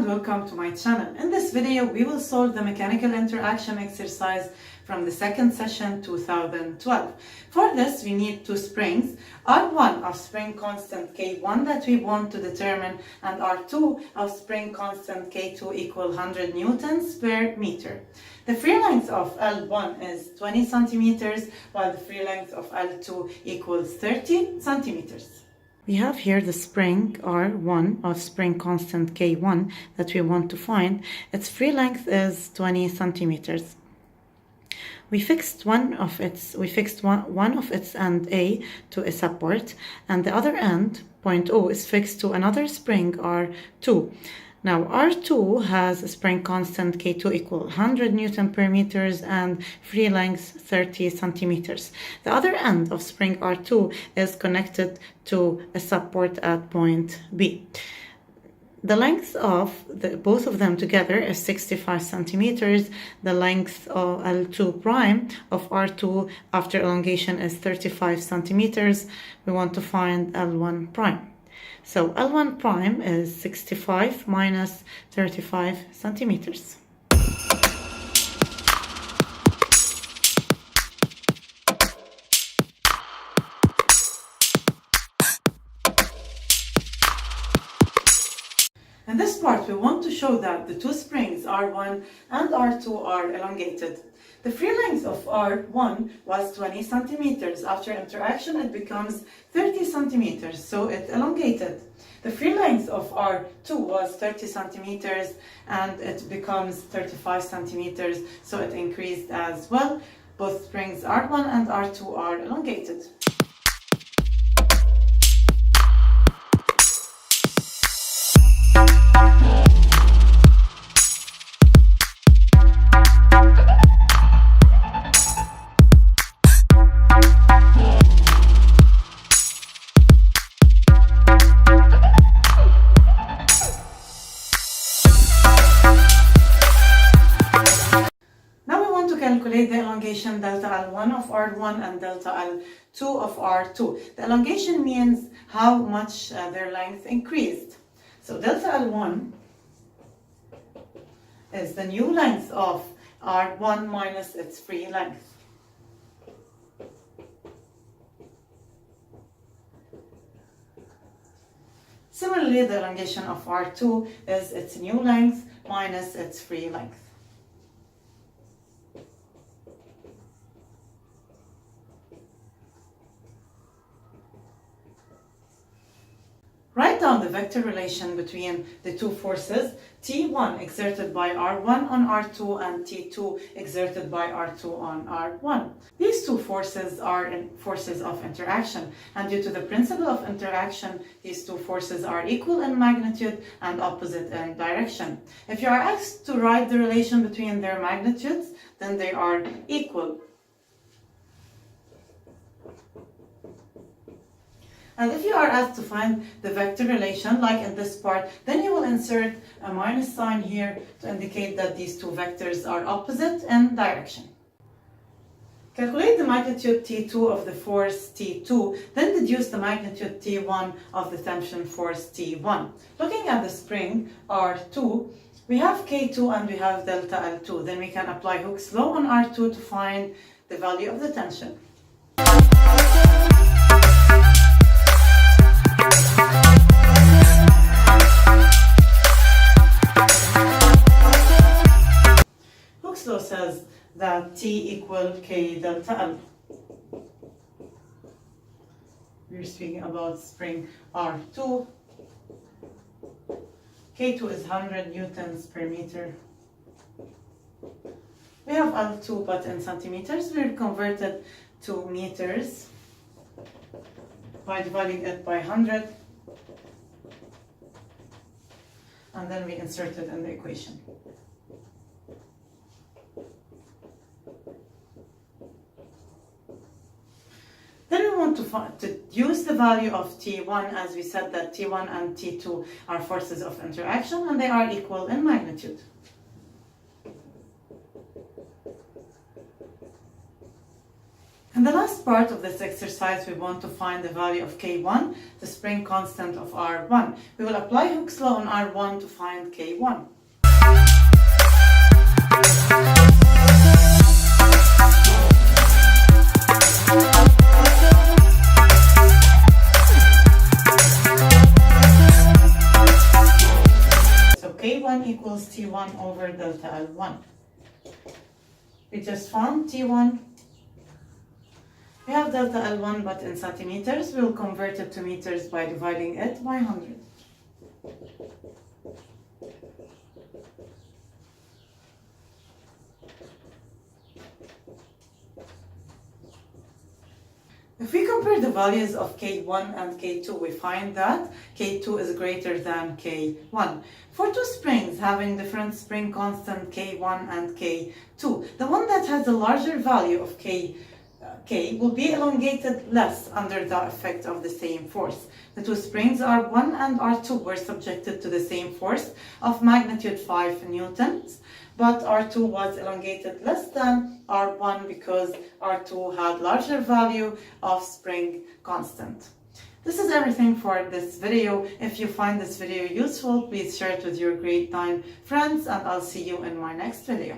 and welcome to my channel. In this video we will solve the mechanical interaction exercise from the second session 2012. For this we need two springs, R1 of spring constant K1 that we want to determine and R2 of spring constant K2 equal 100 newtons per meter. The free length of L1 is 20 centimeters while the free length of L2 equals 30 centimeters. We have here the spring R1 of spring constant K1 that we want to find. Its free length is 20 centimeters. We fixed one of its end A to a support, and the other end, point O, is fixed to another spring R2. Now R2 has a spring constant K2 equal 100 Newton per meters and free length 30 centimeters. The other end of spring R2 is connected to a support at point B. The length of both of them together is 65 centimeters. The length of L2 prime of R2 after elongation is 35 centimeters. We want to find L1 prime. So L1 prime is 65 minus 35 centimeters. In this part, we want to show that the two springs R1 and R2 are elongated. The free length of R1 was 20 centimeters. After interaction, it becomes 30 centimeters, so it elongated. The free length of R2 was 30 centimeters and it becomes 35 centimeters, so it increased as well. Both springs R1 and R2 are elongated. Calculate the elongation delta L1 of R1 and delta L2 of R2. The elongation means how much their length increased. So delta L1 is the new length of R1 minus its free length. Similarly, the elongation of R2 is its new length minus its free length. Write down the vector relation between the two forces, T1 exerted by R1 on R2 and T2 exerted by R2 on R1. These two forces are forces of interaction, and due to the principle of interaction, these two forces are equal in magnitude and opposite in direction. If you are asked to write the relation between their magnitudes, then they are equal. And if you are asked to find the vector relation, like in this part, then you will insert a minus sign here to indicate that these two vectors are opposite in direction. Calculate the magnitude T2 of the force T2, then deduce the magnitude T1 of the tension force T1. Looking at the spring R2, we have K2 and we have delta L2. Then we can apply Hooke's law on R2 to find the value of the tension. Hooke's law says that T equal K delta L. We're speaking about spring R2. K2 is 100 newtons per meter. We have L2 but in centimeters. We're converted to meters by dividing it by 100. And then we insert it in the equation. Then we want to use the value of T1, as we said that T1 and T2 are forces of interaction and they are equal in magnitude. In the last part of this exercise, we want to find the value of K1, the spring constant of R1. We will apply Hooke's law on R1 to find K1. K1 equals T1 over delta L1. We just found T1. We have delta L1 but in centimeters. We'll convert it to meters by dividing it by 100. If we compare the values of K1 and K2, we find that K2 is greater than K1. For two springs having different spring constant K1 and K2, the one that has a larger value of K will be elongated less under the effect of the same force. The two springs R1 and R2 were subjected to the same force of magnitude 5 newtons, but R2 was elongated less than R1 because R2 had larger value of spring constant. This is everything for this video. If you find this video useful, please share it with your grade 9 friends, and I'll see you in my next video.